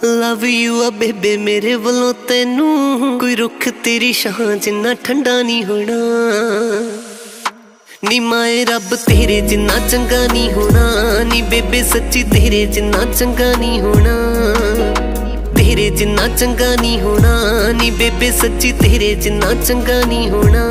Love you आ बेबे मेरे वालों तेनू, कोई रुख तेरी छां जिन्ना ठंडा नहीं होना। नी माए रब तेरे जिन्ना चंगा नहीं होना, नी बेबे सच्ची तेरे जिन्ना चंगा नहीं होना। तेरे जिन्ना चंगा नहीं होना, नी बेबे सच्ची तेरे जिन्ना चंगा नहीं होना।